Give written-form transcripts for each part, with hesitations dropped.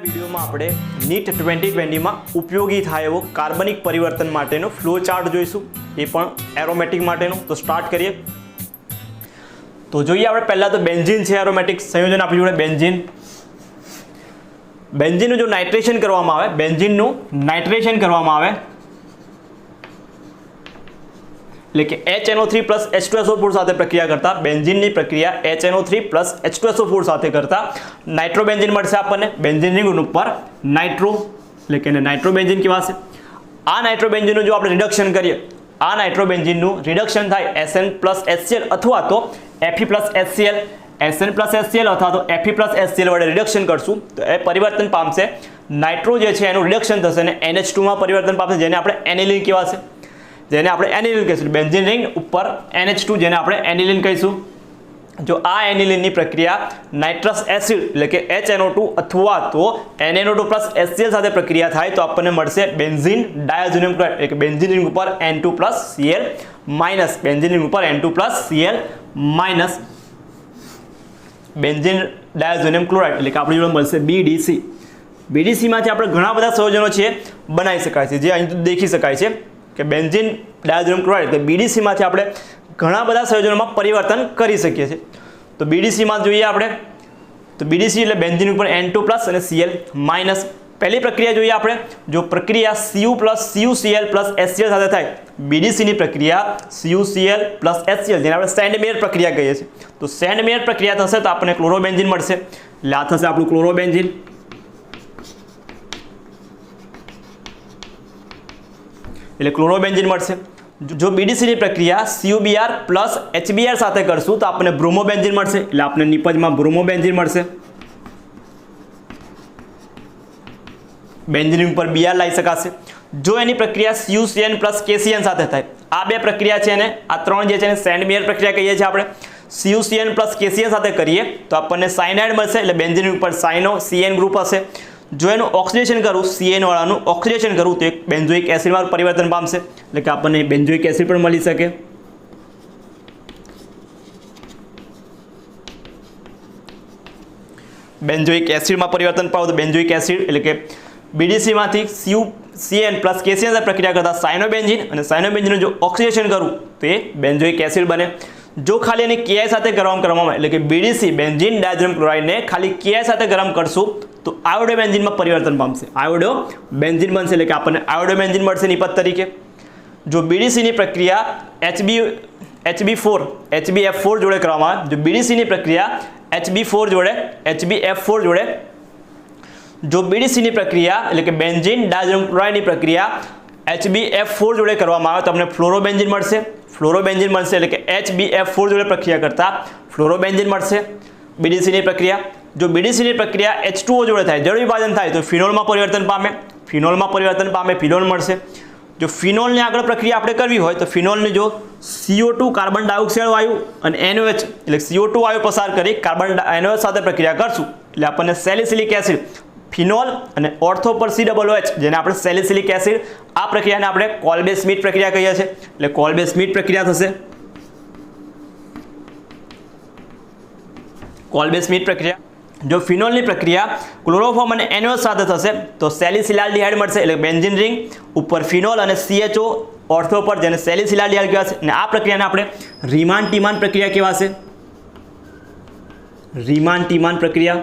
વિડીયોમાં આપણે નીટ 2020 માં ઉપયોગી થાય એવો કાર્બનિક પરિવર્તન માટેનો ફ્લો ચાર્ટ જોઈશું, એ પણ એરોમેટિક માટેનો. તો સ્ટાર્ટ કરીએ. તો જોઈએ આપણે પહેલા તો બેન્ઝીન છે એરોમેટિક સંયોજન આપણી જોડે બેન્ઝીનનું જો નાઇટ્રેશન કરવામાં આવે, બેન્ઝીનનું નાઇટ્રેશન કરવામાં આવે એટલે કે HNO3 + H2SO4 સાથે પ્રક્રિયા કરતા બેન્ઝીનની પ્રક્રિયા HNO3 + H2SO4 સાથે કરતા નાઇટ્રોબેન્ઝીન મળશે આપણને. બેન્ઝીન રિંગ ઉપર નાઇટ્રો એટલે કે નાઇટ્રોબેન્ઝીન કહેવાશે. આ નાઇટ્રોબેન્ઝીનનું જો આપણે રિડક્શન કરીએ, આ નાઇટ્રોબેન્ઝીનનું રિડક્શન થાય SN + HCl અથવા તો Fe + HCl, SN + HCl અથવા તો Fe + HCl વડે રિડક્શન કરશું તો એ પરિવર્તન પામશે. નાઇટ્રો જે છે એનું રિડક્શન થશે અને NH2 માં પરિવર્તન પામશે, જેને આપણે એનિલિન કહેવાશે, જેને આપણે એનિલિન કહીશું. બેન્ઝીન રિંગ ઉપર NH2 જેને આપણે એનિલિન કહીશું. જો આ એનિલિનની પ્રક્રિયા નાઇટ્રસ એસિડ એટલે કે HNO2 અથવા તો NaNO2 + HCl સાથે પ્રક્રિયા થાય તો આપણને મળશે બેન્ઝીન ડાયઝોનિયમ ક્લોરાઇડ એટલે કે બેન્ઝીન રિંગ ઉપર N2 + Cl minus, benzene ring ઉપર N2 + Cl minus benzene diazonium chloride એટલે કે આપણી જોડે મળશે BDC. BDC માંથી આપણે ઘણા બધા સંયોજનો છે બનાવી શકાય છે, જે અહીં દેખી શકાય છે કે બેન્ઝીન ડાયઝોનિયમ ક્લોરાઇડ એટલે BDC માંથી આપણે ઘણા બધા સંયોજનોમાં પરિવર્તન કરી શકીએ છીએ. તો BDC માં જોઈએ આપણે, તો BDC એટલે બેન્ઝીન ઉપર N2 + અને Cl માઈનસ. પહેલી પ્રક્રિયા જોઈએ આપણે, જો પ્રક્રિયા Cu + CuCl + HCl સાથે થાય, BDC ની પ્રક્રિયા CuCl + HCl જેને આપણે સેન્ડમેયર પ્રક્રિયા કહીએ છીએ. તો સેન્ડમેયર પ્રક્રિયા થશે તો આપણને ક્લોરોબેન્ઝીન મળશે. એટલે આ થશે આપણું ક્લોરોબેન્ઝીન. એટલે ક્લોરોબેન્ઝીન મળશે. જો BDC ની પ્રક્રિયા CuBr + HBr સાથે કરશું તો આપણને બ્રોમોબેન્ઝીન મળશે. એટલે આપણે નિપજમાં બ્રોમોબેન્ઝીન મળશે. બેન્ઝીન ઉપર Br લાવી શકાશે. જો એની પ્રક્રિયા CuCN + KCN સાથે થાય, આ બે પ્રક્રિયા છે ને આ ત્રણ જે છે ને સેન્ડમેયર પ્રક્રિયા કહીએ છીએ આપણે. CuCN + KCN સાથે કરીએ તો આપણને સાયનાઇડ મળશે. એટલે બેન્ઝીન ઉપર સાયનો CN ગ્રુપ હશે. જો એનું ઓક્સિડેશન કરું, CN વાળાનું ઓક્સિડેશન કરું તો એક બેન્ઝોઇક એસિડમાં પરિવર્તન પામશે. એટલે કે આપણને બેન્ઝોઇક એસિડ પણ મળી શકે. બેન્ઝોઇક એસિડમાં પરિવર્તન પામે તો બેન્ઝોઇક એસિડ એટલે કે BDC માંથી CuCN + KCN સાથે પ્રક્રિયા કરતા સાયનોબેન્ઝીન, અને સાયનોબેન્ઝીનનું જો ઓક્સિડેશન કરું તો એ બેન્ઝોઇક એસિડ બને. જો ખાલી એને Ki સાથે ગરમ કરવામાં આવે એટલે કે BDC બેન્ઝીન ડાયઝોનિયમ ક્લોરાઇડને ખાલી Ki સાથે ગરમ કરશું તો આયોડો બેન્ઝીનમાં પરિવર્તન પામશે. આયોડો બેન્ઝીન બનશે એટલે કે આપણને આયોડો બેન્ઝીન મળશે નિપજ તરીકે. જો BDC ની પ્રક્રિયા HbF4 જોડે કરવામાં આવે, જો BDC ની પ્રક્રિયા HbF4 જોડે જો BDC ની પ્રક્રિયા એટલે કે બેન્ઝીન ડાયઝોનિયમ ક્લોરાઇડની પ્રક્રિયા HbF4 જોડે કરવામાં આવે તો તમને ફ્લોરોબેન્ઝીન મળશે. ફ્લોરોબેન્ઝીન મળશે એટલે કે HbF4 જોડે પ્રક્રિયા કરતા ફ્લોરોબેન્ઝીન મળશે. BDC ની પ્રક્રિયા, જો BDC ની પ્રક્રિયા H2O જોડે થાય, જળ વિભાજન થાય તો ફિનોલમાં પરિવર્તન પામે. ફિનોલમાં પરિવર્તન પામે, ફિનોલ મળશે. જો ફિનોલની આગળ પ્રક્રિયા આપણે કરવી હોય તો ફિનોલની જો CO2 કાર્બન ડાયોક્સાઇડ વાયુ અને NOH એટલે CO2 વાયુ પસાર કરી કાર્બન NOH સાથે પ્રક્રિયા કરશું એટલે આપણને સેલિસિલિક એસિડ, ફિનોલ અને ઓર્થો પર COOH જેને આપણે સેલિસિલિક એસિડ, આ પ્રક્રિયાને આપણે કોલ્બે-સ્મિથ પ્રક્રિયા કહીએ છીએ. એટલે કોલ્બે-સ્મિથ પ્રક્રિયા થશે. કોલ્બે-સ્મિથ પ્રક્રિયા. જો ફિનોલની પ્રક્રિયા ક્લોરોફોર્મ અને NOH સાથે થશે તો સેલિસિલાલ્ડિહાઇડ મળશે. એટલે બેન્ઝીન રિંગ ઉપર ફિનોલ અને CHO ઓર્થો પર જેને સેલિસિલાલ્ડિહાઇડ કહેવાશે. અને આ પ્રક્રિયાને આપણે રીમાન-ટીમાન પ્રક્રિયા કહેવાશે. રીમાન-ટીમાન પ્રક્રિયા.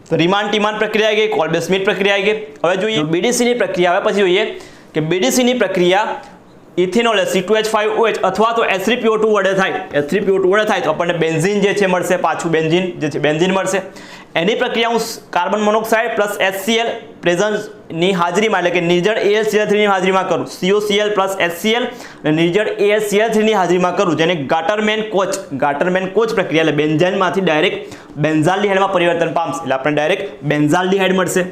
તો રીમાન-ટીમાન પ્રક્રિયા આવી ગઈ, કોલ્બે-સ્મિથ પ્રક્રિયા આવી ગઈ. હવે જોઈએ BDC ની પ્રક્રિયા. હવે પછી જોઈએ કે BDC ની પ્રક્રિયા ઇથેનોલ C2H5OH અથવા તો H3PO2 વડે થાય. H3PO2 વડે થાય તો આપણને બેન્ઝીન જે છે મળશે, પાછું બેન્ઝીન જે છે બેન્ઝીન મળશે. એની પ્રક્રિયા હું કાર્બન મોનોક્સાઇડ + HCl પ્રેઝન્સની હાજરીમાં એટલે કે નિર્જળ AlCl3 ની હાજરીમાં કરું, COCl + HCl અને નિર્જળ AlCl3 ની હાજરીમાં કરું, જેને ગાટરમેન-કોચ પ્રક્રિયા એટલે બેન્ઝાઇનમાંથી ડાયરેક્ટ બેન્ઝાલ્ડિહાઇડમાં પરિવર્તન પામશે. એટલે આપણને ડાયરેક્ટ બેન્ઝાલ્ડિહાઇડ મળશે.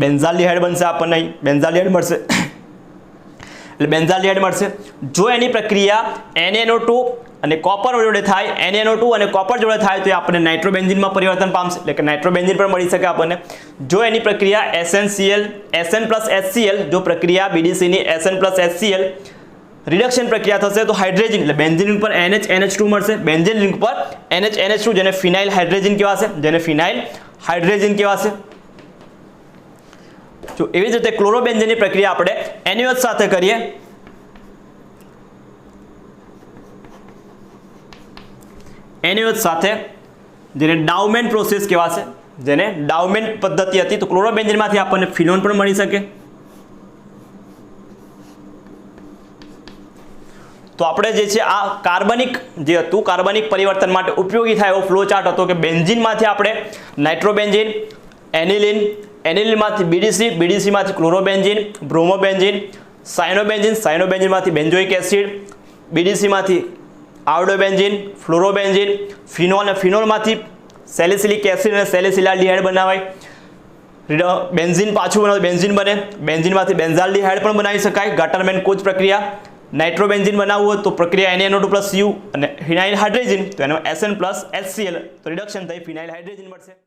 બેન્ઝાલ્ડિહાઇડ બનશે આપણને, અહીં બેન્ઝાલ્ડિહાઇડ મળશે. એટલે બેન્ઝાલ્ડિહાઇડ મળશે. જો એની પ્રક્રિયા NaNO2 અને કોપર જોડે થાય, NaNO2 અને કોપર જોડે થાય તો એ આપણને નાઇટ્રોબેન્ઝીનમાં પરિવર્તન પામશે. એટલે કે નાઇટ્રોબેન્ઝીન પણ મળી શકે આપણને. જો એની પ્રક્રિયા SN + HCl જો પ્રક્રિયા BDC ની SN + HCl રિડક્શન પ્રક્રિયા થશે તો હાઇડ્રોજન એટલે બેન્ઝીન રિંગ પર NH2 મળશે, બેન્ઝીન રિંગ પર NH2 જેને ફિનાઇલ હાઇડ્રોજન કહેવાશે, જેને ફિનાઇલ હાઇડ્રોજન કહેવાશે. જો એવી જ રીતે ક્લોરોબેન્ઝીનની પ્રક્રિયા આપણે NaOH સાથે કરીએ. NaOH સાથે જેને ડાઉમેન્ટ પ્રોસેસ કહેવાશે, જેને ડાઉમેન્ટ પદ્ધતિ હતી, તો ક્લોરોબેન્ઝીનમાંથી આપણને ફિનોન પણ મળી શકે. તો આપણે જે છે આ કાર્બનિક જે હતું, કાર્બનિક પરિવર્તન માટે ઉપયોગી થાય એવો ફ્લો ચાર્ટ હતો કે બેન્ઝીનમાંથી આપણે નાઇટ્રોબેન્ઝીન, એનિલિન, એનિલિનમાંથી BDC, BDCમાંથી ક્લોરોબેન્ઝીન, બ્રોમોબેન્ઝીન, સાયનોબેન્ઝીન, સાયનોબેન્ઝીનમાંથી બેન્ઝોઇક એસિડ, BDCમાંથી આયોડોબેન્ઝીન, ફ્લોરોબેન્ઝીન, ફિનોલ અને ફિનોલમાંથી સેલિસિલિક એસિડ અને સેલિસિલાલ્ડિહાઇડ બનાવાય. બેન્ઝીન પાછું બનાવે બેન્ઝીન બને, બેન્ઝીનમાંથી બેન્ઝાલ્ડિહાઇડ પણ બનાવી શકાય. ગટરમેન કોચ પ્રક્રિયા. નાઇટ્રોબેન્ઝીન બનાવવું હોય તો પ્રક્રિયા NaNO2+U અને ફિનાઇલ હાઇડ્રોજન, તો એનો SN+HCl, તો રિડક્શન થઈ ફિનાઇલ હાઇડ્રોજન મળશે.